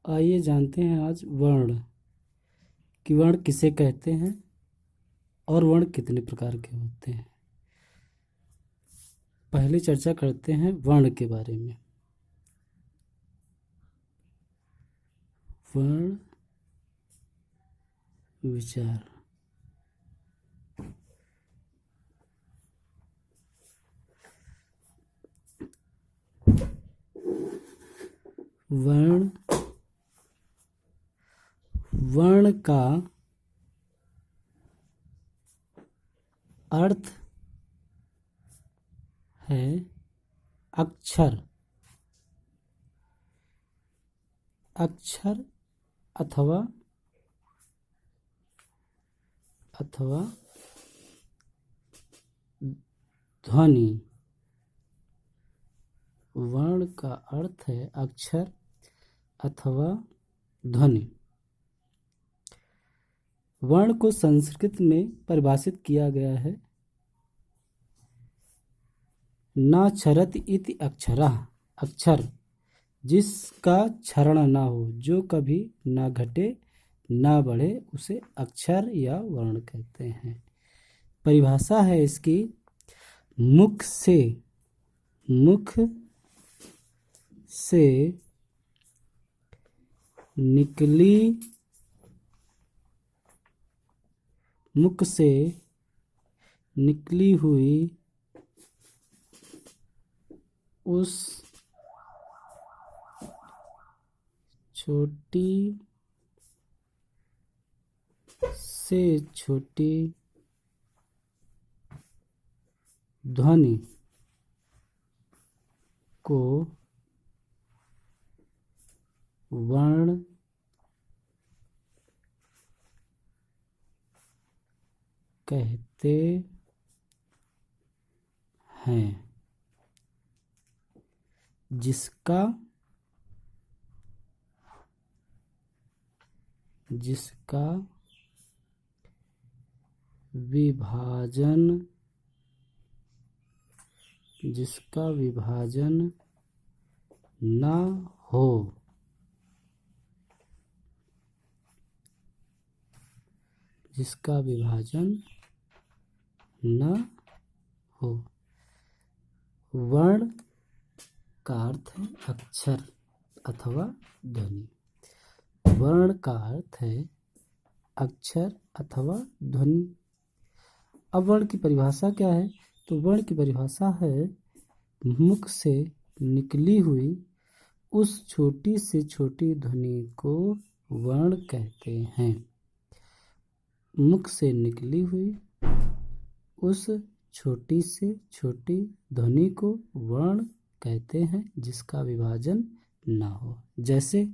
आइए जानते हैं आज वर्ण कि वर्ण किसे कहते हैं और वर्ण कितने प्रकार के होते हैं। पहले चर्चा करते हैं वर्ण के बारे में। वर्ण विचार। वर्ण का अर्थ है अक्षर अथवा ध्वनि। वर्ण का अर्थ है अक्षर अथवा ध्वनि। वर्ण को संस्कृत में परिभाषित किया गया है न क्षरति इति अक्षरः, अक्षर जिसका क्षरण ना हो, जो कभी ना घटे ना बढ़े, उसे अक्षर या वर्ण कहते हैं। परिभाषा है इसकी, मुख से निकली हुई उस छोटी से छोटी ध्वनि को वर्ण कहते हैं। जिसका विभाजन ना हो, वर्ण का अर्थ है अक्षर अथवा ध्वनि। वर्ण का अर्थ है अक्षर अथवा ध्वनि। अब वर्ण की परिभाषा क्या है? तो वर्ण की परिभाषा है मुख से निकली हुई उस छोटी से छोटी ध्वनि को वर्ण कहते हैं। मुख से निकली हुई उस छोटी से छोटी ध्वनि को वर्ण कहते हैं जिसका विभाजन ना हो। जैसे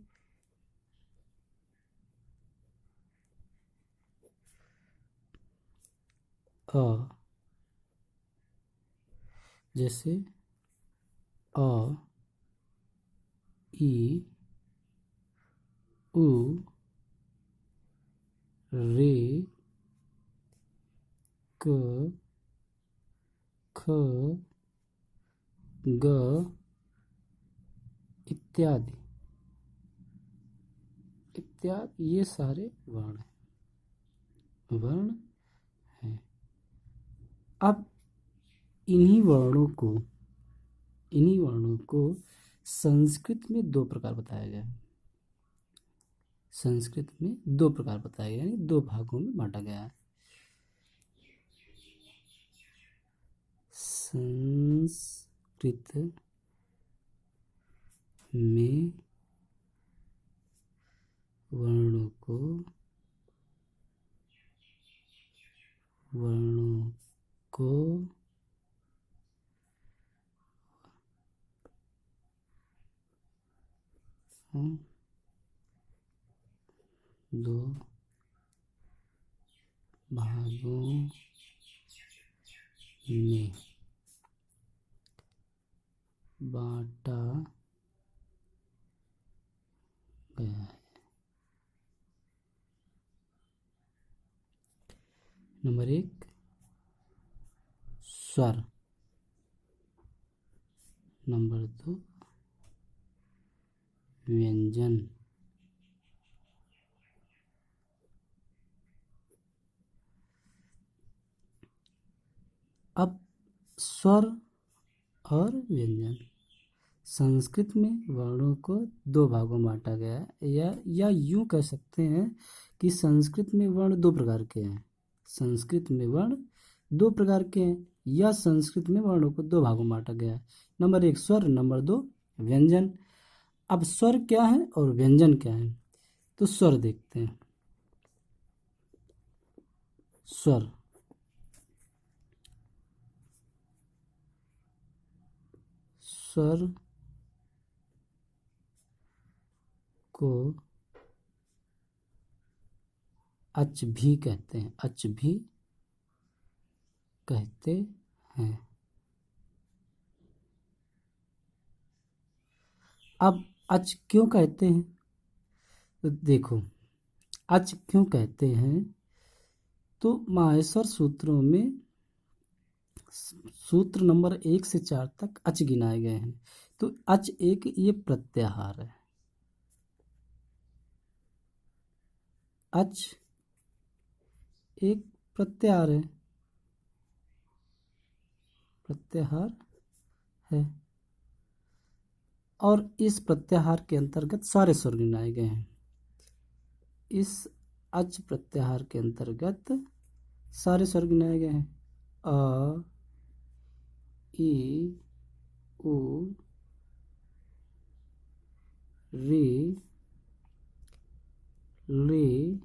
अ, ई, उ, रे, क, ख, ग इत्यादि ये सारे वर्ण हैं। अब इन्हीं वर्णों को संस्कृत में दो प्रकार बताया गया है। यानी दो भागों में बांटा गया है। संस्कृत में वर्णों को दो भागों में बांटा गया है। नंबर 1 स्वर, नंबर 2 व्यंजन, अब स्वर और व्यंजन। संस्कृत में वर्णों को दो भागों में बांटा गया है, या यूं कह सकते हैं कि संस्कृत में वर्ण दो प्रकार के हैं। संस्कृत में वर्ण दो प्रकार के हैं, या संस्कृत में वर्णों को दो भागों में बांटा गया है। नंबर 1 स्वर, नंबर 2 व्यंजन। अब स्वर क्या है और व्यंजन क्या है, तो स्वर देखते हैं। स्वर, स्वर को अच भी कहते हैं, अच भी कहते हैं। अब अच क्यों कहते हैं, तो देखो अच क्यों कहते हैं, तो माहेश्वर सूत्रों में सूत्र नंबर 1 से 4 तक अच गिनाए गए हैं। तो अच एक ये प्रत्याहार है, अच एक प्रत्याहार है, प्रत्याहार है, और इस प्रत्याहार के अंतर्गत सारे स्वर गिनाए गए हैं। इस अच प्रत्याहार के अंतर्गत सारे स्वर गिनाए गए हैं। अ, ई, उ, रे, ले,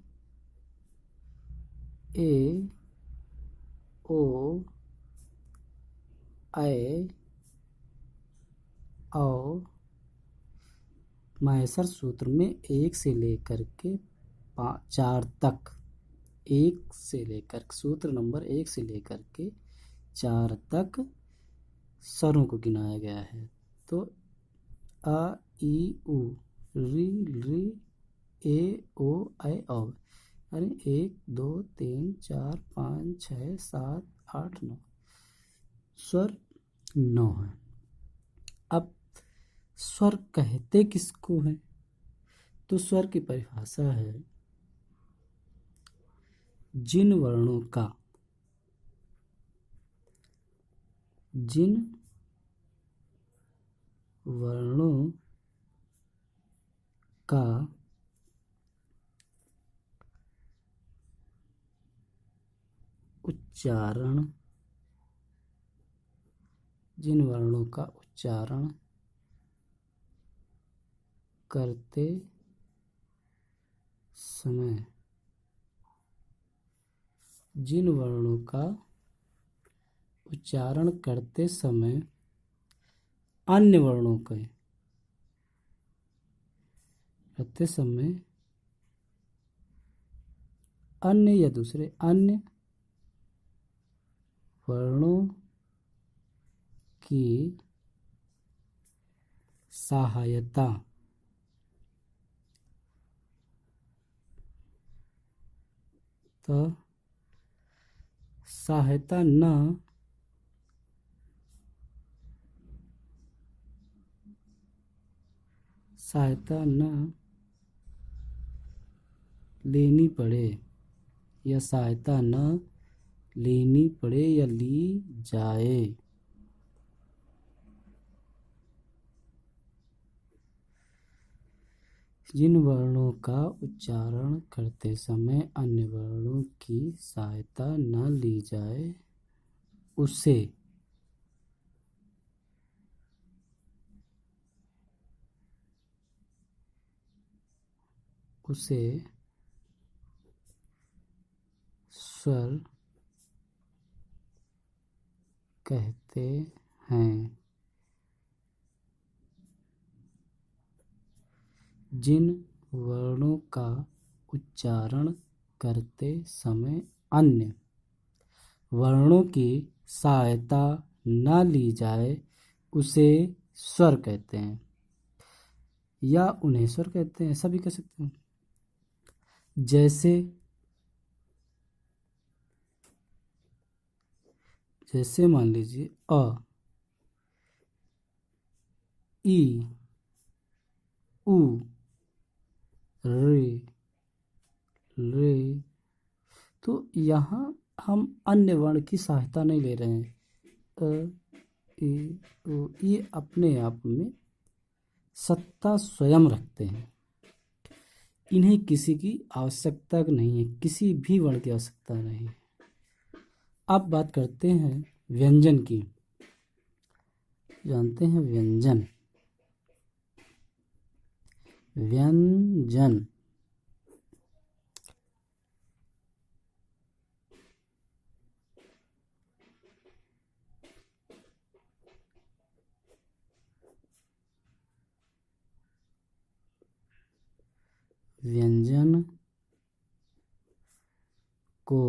ए, ओ, ऐ, औ। माहेश्वर सूत्र में 1 से लेकर के 4 तक, 1 से लेकर सूत्र नंबर 1 से लेकर के 4 तक स्वरों को गिनाया गया है। तो अ, ई, उ, री, रे, ए, ओ, ऐ, औ। यानी 1 2 3 4 5 6 7 8 9 स्वर 9 है। अब स्वर कहते किसको है, तो स्वर की परिभाषा है जिन वर्णों का, जिन वर्णों का उच्चारण, जिन वर्णों का उच्चारण करते समय, जिन वर्णों का उच्चारण करते समय अन्य वर्णों के, करते समय अन्य या दूसरे अन्य वर्णों की सहायता, तो सहायता न लेनी पड़े, या सहायता न लेनी पड़े या ली जाए, जिन वर्णों का उच्चारण करते समय अन्य वर्णों की सहायता न ली जाए उसे स्वर कहते हैं। जिन वर्णों का उच्चारण करते समय अन्य वर्णों की सहायता न ली जाए उसे स्वर कहते हैं, या उन्हें स्वर कहते हैं, सभी कह सकते हैं। जैसे मान लीजिए अ, ई, उ, रे, ले, तो यहाँ हम अन्य वर्ण की सहायता नहीं ले रहे हैं, अ ई उ, ये अपने आप में सत्ता स्वयं रखते हैं। इन्हें किसी की आवश्यकता नहीं है, किसी भी वर्ण की आवश्यकता नहीं है। अब बात करते हैं व्यंजन की। जानते हैं व्यंजन। व्यंजन व्यंजन को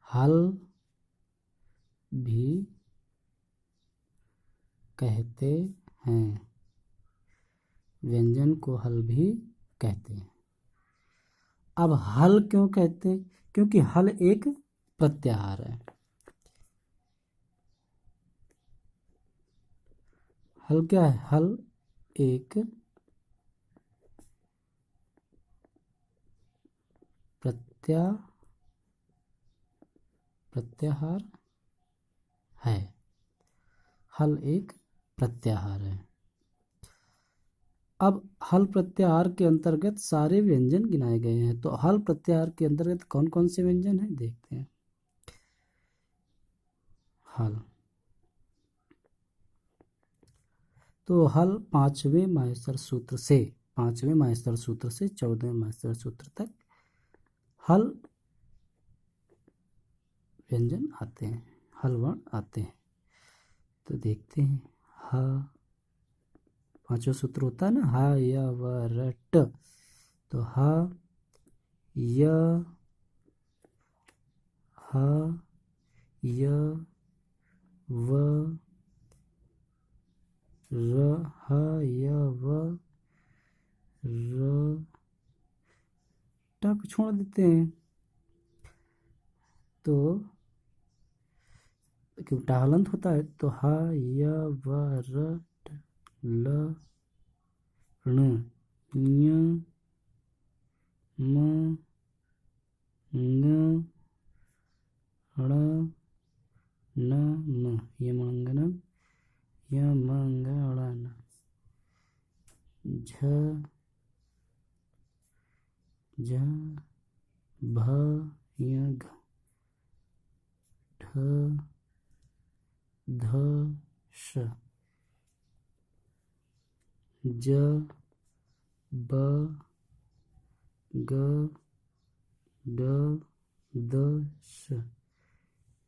हल भी कहते हैं। व्यंजन को हल भी कहते हैं। अब हल क्यों कहते हैं? क्योंकि हल एक प्रत्याहार है। हल क्या है? हल एक प्रत्याहार है। हल एक प्रत्याहार है। अब हल प्रत्याहार के अंतर्गत सारे व्यंजन गिनाए गए हैं। तो हल प्रत्याहार के अंतर्गत कौन कौन से व्यंजन हैं देखते हैं। हल तो हल पांचवें माहेश्वर सूत्र से 14वें माहेश्वर सूत्र तक हल व्यंजन आते हैं, हल वर्ण आते हैं। तो देखते हैं। ह पांचवा सूत्र होता है ना, ह य व र ट। तो ह य व र ह य व र ट को छोड़ देते हैं। तो क्योंकि हलंत होता है तो ह य व र ट ल ण ञ म ङ ण न म यमंगनम यमंगणन झ झ भ य घ ढ ध श ज ब ग ड द श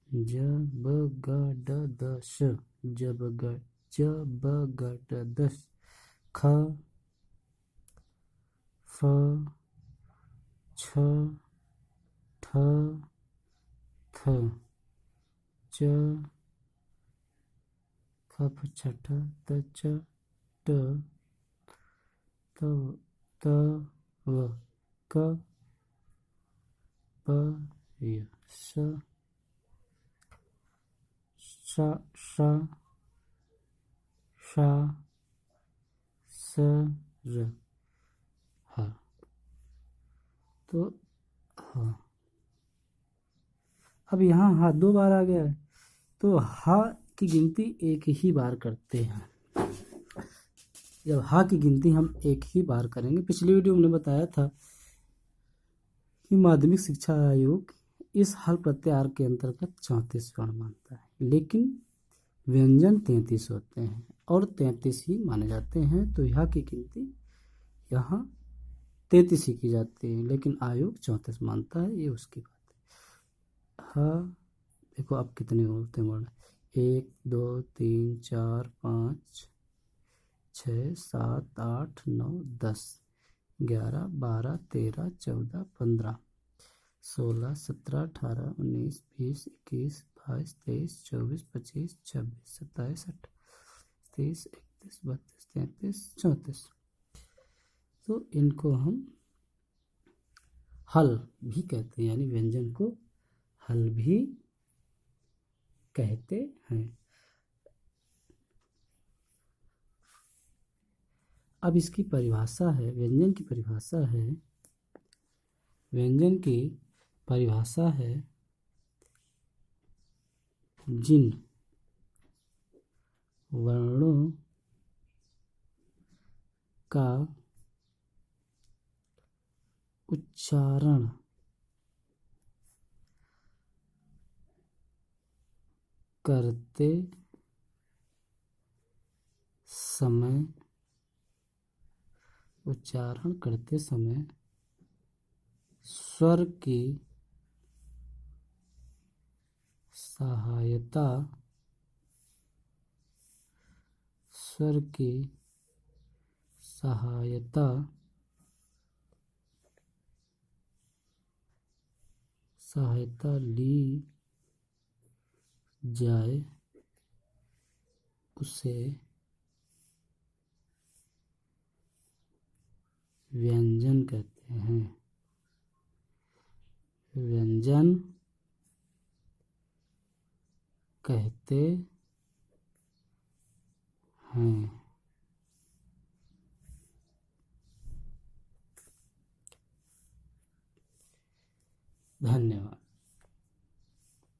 ज ब ग ड द श ज ब ग ड द श ख फ छ ठ थ च ख फ छ ठ त च ट त व क प य स श श स र ह। तो हाँ, अब यहाँ हा दो बार आ गया है। तो हा की गिनती एक ही बार करते हैं। जब हा की गिनती हम एक ही बार करेंगे, पिछली वीडियो में बताया था कि माध्यमिक शिक्षा आयोग इस हल प्रत्याहार के अंतर्गत 34 वर्ण मानता है, लेकिन व्यंजन 33 होते हैं और 33 ही माने जाते हैं। तो यहाँ की गिनती यहाँ 33 ही की जाती है, लेकिन आयोग 34 मानता है। ये उसकी बात है। हाँ देखो अब कितने होते हैं वर्ण। 1 2 3 4 5 6 7 8 9 10 11 12 13 14 15 16 17 18 19 20 21 22 23 24 25 26 27 28 30 31 32 33 34। तो इनको हम हल भी कहते हैं, यानी व्यंजन को हल भी कहते हैं। अब इसकी परिभाषा है, व्यंजन की परिभाषा है जिन वर्णों का उच्चारण करते समय स्वर की सहायता ली जाए उसे व्यंजन कहते हैं। व्यंजन कहते हैं। धन्यवाद।